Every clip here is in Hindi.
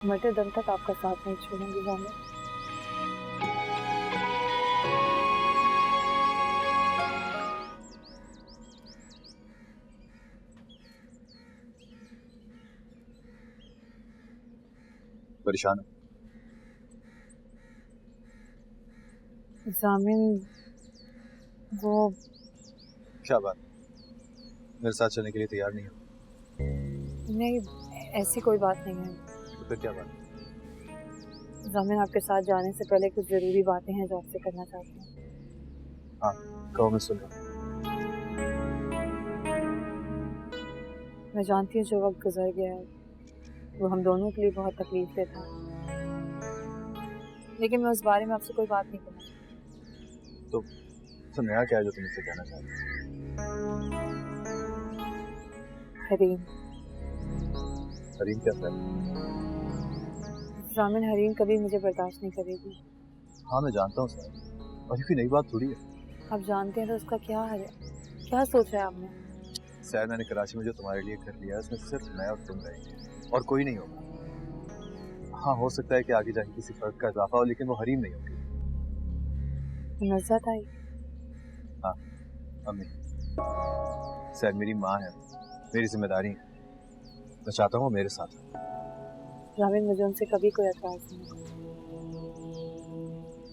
मरते दम तक आपका साथ नहीं छोड़ूंगी जामिन। परेशान हो? जामिन वो क्या बात, मेरे साथ चलने के लिए तैयार नहीं हो? नहीं, ऐसी कोई बात नहीं है। तो फिर क्या बात? जामिन आपके साथ जाने से पहले कुछ जरूरी बातें हैं जो आपसे करना चाहती हूँ। हाँ कहो, मैं सुन रहा हूँ। मैं जानती हूँ जो वक्त गुजर गया है वो हम दोनों के लिए बहुत तकलीफ दे था, लेकिन मैं उस बारे में आपसे कोई बात नहीं करना चाहती। तो नया क्या है जो तुम मुझसे कहना चाहते हो? हरीम। हरीम क्या है? जामिन हरीम कभी मुझे बर्दाश्त नहीं करेगी। हाँ मैं जानता हूँ सर, और ये कोई नई बात थोड़ी है। आप जानते हैं तो उसका क्या है? क्या सोचा है आपने? सर मैंने कराची में जो तुम्हारे लिए कर लिया है उसमें सिर्फ मैं और तुम रहेंगे और कोई नहीं होगा। हाँ हो सकता है कि आगे जाके किसी फर्क का इजाफा हो, लेकिन वो हरीम नहीं होगी। नज़रत आई? हाँ अम्मी, सर मेरी माँ है, मेरी जिम्मेदारी है, मैं चाहता हूँ वो मेरे साथ हो। जामिन मुझे उनसे कभी कोई एतराज नहीं है,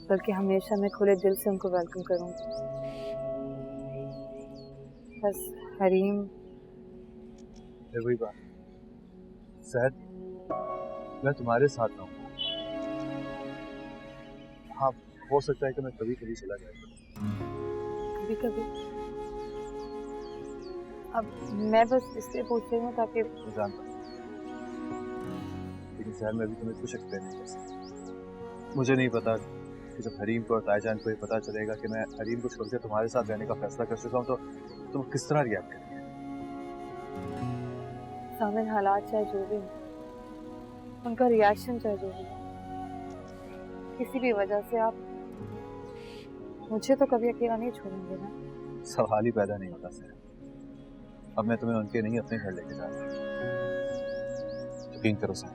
बल्कि हमेशा मैं खुले दिल से उनको वेलकम करूंगी। बस हरीम। फिर वही बात, सर मैं तुम्हारे साथ रहूँगा। हाँ हो सकता है कि मैं कभी कभी चला जाए, कभी कभी? अब मैं बस इसलिए पूछ रही हूँ ताकि मैं जानता हूँ, लेकिन सर मैं भी तुम्हें कुछ एक्सप्लेन नहीं कर सकता। मुझे नहीं पता कि जब हरीम को और ताईजान को ये पता चलेगा कि मैं हरीम को छोड़कर तुम्हारे साथ रहने का फैसला कर चुका हूँ तो तुम किस तरह रिएक्ट करेंगे। जामिन हालात चाहे जो भी हो, उनका रिएक्शन चाहे जो भी हो, किसी भी वजह से आप मुझे तो कभी अकेला नहीं छोड़ेंगे ना? सवाल ही पैदा नहीं होता सर। अब मैं तुम्हें उनके नहीं अपने घर लेके जा रहा हूँ, यकीन करो सर,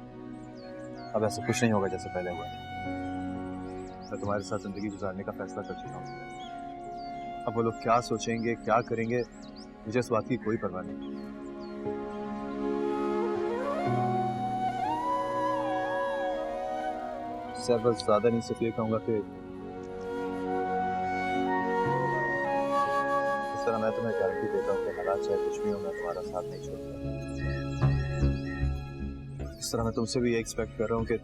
अब ऐसा कुछ नहीं होगा जैसे पहले हुआ था। मैं तुम्हारे साथ जिंदगी गुजारने का फैसला कर चुका हूँ। अब वो लोग क्या सोचेंगे क्या करेंगे मुझे इस बात की कोई परवाह नहीं। सर बस ज्यादा नहीं, सिर्फ ये कहूंगा कि इस तरह मैं तुम्हें गारंटी देता हूँ कि हालात चाहे कुछ भी हो मैं तुम्हारा साथ नहीं छोड़ूंगा। इस तरह मैं तुमसे भी ये एक्सपेक्ट कर रहा हूँ कि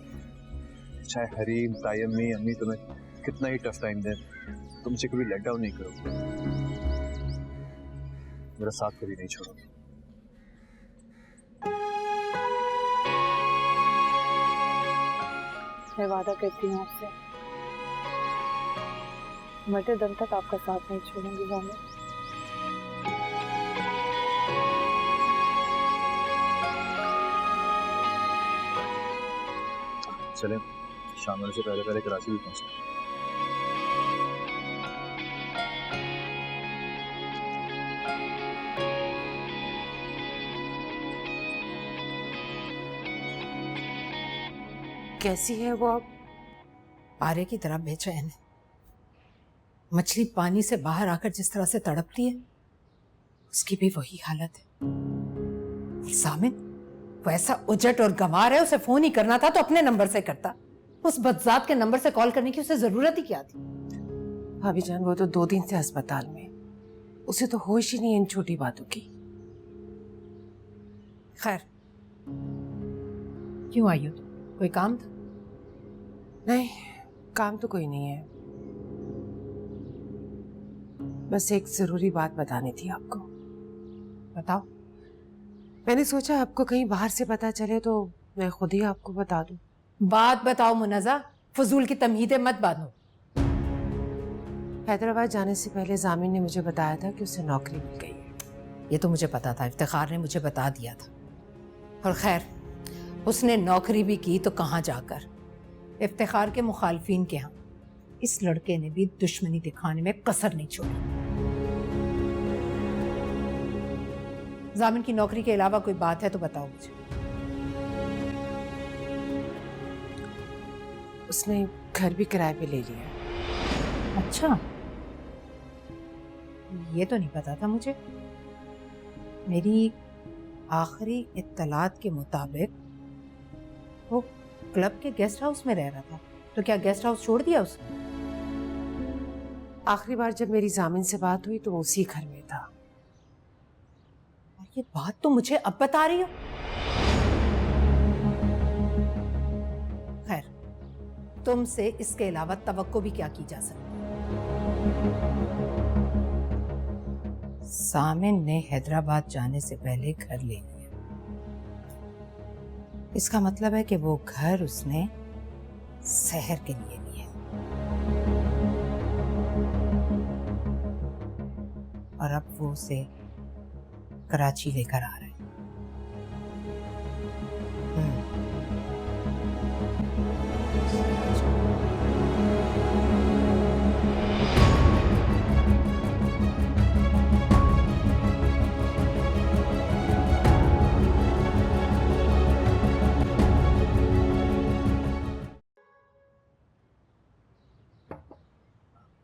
चाहे हरीम तायम्मी अम्मी तुम्हें कितना ही टफ टाइम दें, तुम मुझे कभी लेट डाउन नहीं करोगे, मेरा साथ कभी नहीं छोड़ोगे। मैं वादा करती हूँ आपसे, मरते दम तक आपका साथ नहीं छोड़ूंगी जामिन। चलें, शाम होने से पहले पहले कराची भी पहुंचे। कैसी है वो अब? पारे की तरह बेचैन है। मछली पानी से बाहर आकर जिस तरह से तड़पती है उसकी भी वही हालत है। और सामिन, वो ऐसा उजट और गंवार है, उसे फोन ही करना था तो अपने नंबर से करता। उस बदजात के नंबर से कॉल करने की उसे जरूरत ही क्या थी? भाभी जान वो तो 2 दिन से अस्पताल में, उसे तो होश ही नहीं इन छोटी बातों की। खैर, क्यों आई हो तुम? कोई काम था? नहीं, काम तो कोई नहीं है, बस एक जरूरी बात बतानी थी आपको। बताओ। मैंने सोचा आपको कहीं बाहर से पता चले तो मैं खुद ही आपको बता दूं। बात बताओ मुनज़्ज़ा, फजूल की तमहीदें मत बांधो। हैदराबाद जाने से पहले जामिन ने मुझे बताया था कि उसे नौकरी मिल गई है। ये तो मुझे पता था, इफ्तिखार ने मुझे बता दिया था। और खैर, उसने नौकरी भी की तो कहाँ जाकर, इफ्तिखार के मुखालफिन के यहाँ। इस लड़के ने भी दुश्मनी दिखाने में कसर नहीं छोड़ी। जामिन की नौकरी के अलावा कोई बात है तो बताओ मुझे। उसने घर भी किराए पे ले लिया। अच्छा, ये तो नहीं पता था मुझे। मेरी आखिरी इत्तलात के मुताबिक वो क्लब के गेस्ट हाउस में रह रहा था, तो क्या गेस्ट हाउस छोड़ दिया उसने? आखिरी बार जब मेरी जामिन से बात हुई तो वो उसी घर में था। और ये बात तो मुझे अब बता रही हो? खैर, तुमसे इसके अलावा तवक्को भी क्या की जा सकती है? सामिन ने हैदराबाद जाने से पहले घर ले लिया। इसका मतलब है कि वो घर उसने शहर के लिए लिया और अब वो उसे कराची लेकर आ रहे हैं।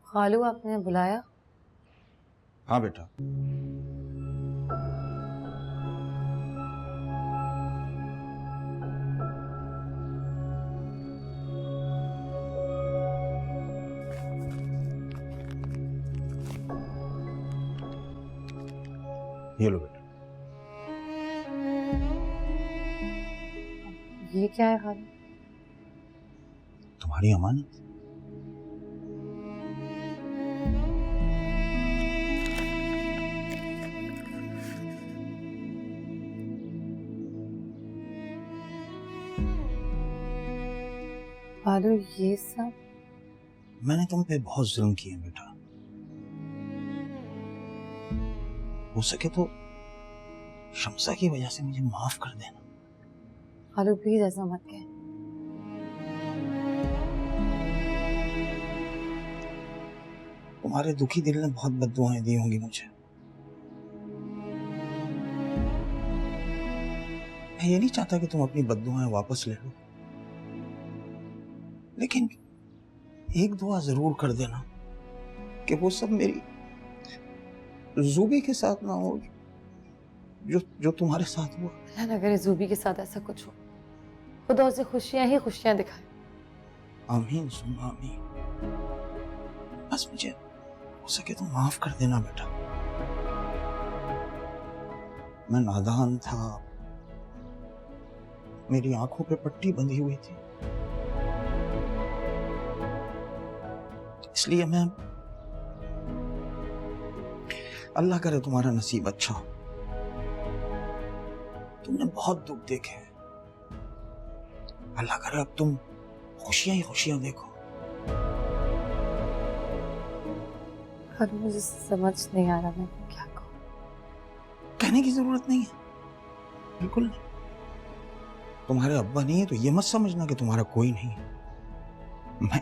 खालू, आपने बुलाया? हाँ बेटा। ये लो बेटा। ये क्या है खालू? तुम्हारी अमानत। खालू, ये सब? मैंने तुम पे बहुत जुल्म किए बेटा। हो सके तो शम्सा की वजह से मुझे माफ कर देना। खालू प्लीज ऐसा मत कह। तुम्हारे दुखी दिल ने बहुत बद्दुआएं दी होंगी मुझे। मैं ये नहीं चाहता कि तुम अपनी बद्दुआएं वापस ले लो, लेकिन एक दुआ जरूर कर देना कि वो सब मेरी ज़ूबी के साथ ना हो जो तुम्हारे साथ हुआ। अल्लाह ना करे ज़ूबी के साथ ऐसा कुछ हो। खुदा उसे खुशियां ही खुशियां दिखाए। आमीन सुम्मा आमीन। बस मुझे हो सके तो माफ कर देना बेटा। मैं नादान था, मेरी आंखों पे पट्टी बंधी हुई थी, इसलिए मैं, अल्लाह करे तुम्हारा नसीब अच्छा हो। तुमने बहुत दुख देखे हैं, अल्लाह करे अब तुम खुशियां ही खुशियां देखो। खालू मुझे समझ नहीं आ रहा मैं क्या कहूँ। कहने की जरूरत नहीं है, बिल्कुल नहीं। तुम्हारे अब्बा नहीं है तो ये मत समझना कि तुम्हारा कोई नहीं है। मैं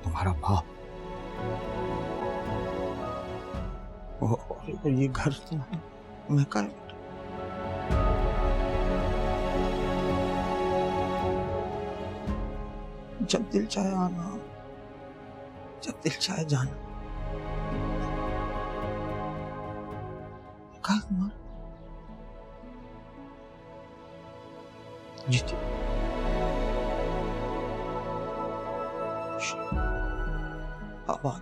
तुम्हारा बाप। और ये घर तुम्हारा, मैं का है। जब दिल चाहे आना, जब दिल चाहे जाना। कहा तुम्हारा जी आबाद।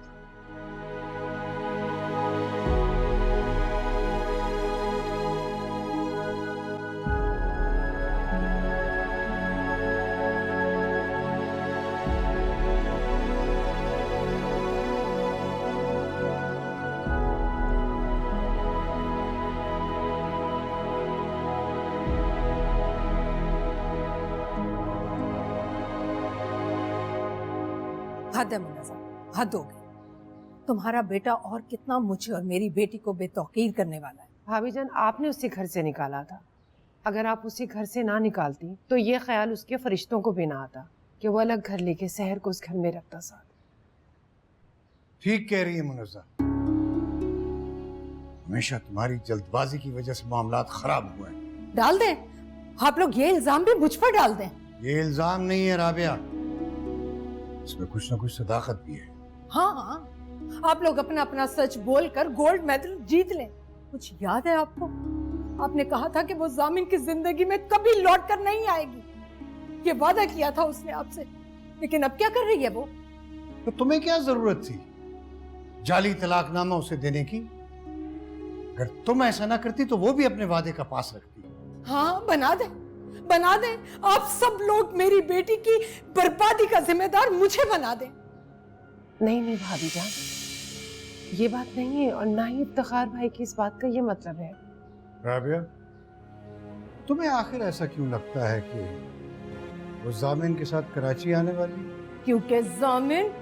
हद है मुन्नज़र, हद हो गई। तुम्हारा बेटा और कितना मुझे और मेरी बेटी को बेतौकीर करने वाला है। भाभी जान, आपने उसे घर से निकाला था। अगर आप उसे घर से ना निकालती तो ये ख्याल उसके फरिश्तों को भी ना आता कि वो अलग घर लेके शहर को उस घर में रखता साथ। ठीक कह रही है मुनज़्ज़ा। हमेशा तुम्हारी जल्दबाजी की वजह से मामलात खराब हुए हैं। डाल दे, आप लोग ये इल्जाम भी मुझ पर डाल दें। ये इल्जाम नहीं है राबिया, इसमें कुछ ना कुछ सदाकत भी है। हाँ हाँ, आप लोग अपना अपना सच बोलकर गोल्ड मेडल जीत लें। कुछ याद है आपको? आपने कहा था कि वो जामिन की जिंदगी में कभी लौट कर नहीं आएगी। ये वादा किया था उसने आपसे, लेकिन अब क्या कर रही है वो? तो तुम्हें क्या जरूरत थी जाली तलाकनामा उसे देने की? अगर तुम ऐसा ना करती तो वो भी अपने वादे का पास रखती। हाँ, बना दे, बना दे। आप सब लोग मेरी बेटी की बर्बादी का जिम्मेदार मुझे बना दे। नहीं नहीं भाभी जान, ये बात नहीं है, और ना ही इफ्तिखार भाई की इस बात का ये मतलब है। राबिया, तुम्हें आखिर ऐसा क्यों लगता है कि वो जामिन के साथ कराची आने वाली है? क्योंकि जामिन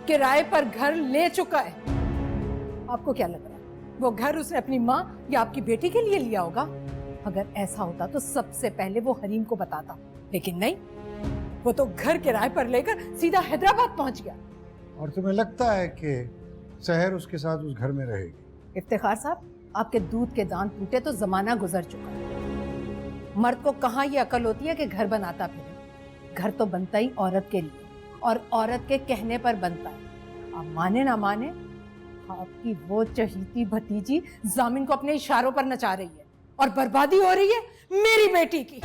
किराए पर घर ले चुका है। आपको क्या लग रहा है वो घर उसने अपनी माँ या आपकी बेटी के लिए लिया होगा? अगर ऐसा होता तो सबसे पहले वो हरीम को बताता, लेकिन नहीं, वो तो घर किराए पर लेकर सीधा हैदराबाद पहुंच गया। और तुम्हें लगता है कि सहर उसके साथ उस घर में रहेगी? इफ्तिखार साहब, आपके दूध के दांत टूटे तो जमाना गुजर चुका है। मर्द को कहाँ ये अकल होती है कि घर बनाता फिरे। घर तो बनता ही औरत के लिए, और औरत के कहने पर बनता है। आप माने ना माने, आपकी वो चहीती भतीजी जामिन को अपने इशारों पर नचा रही है, और बर्बादी हो रही है मेरी बेटी की।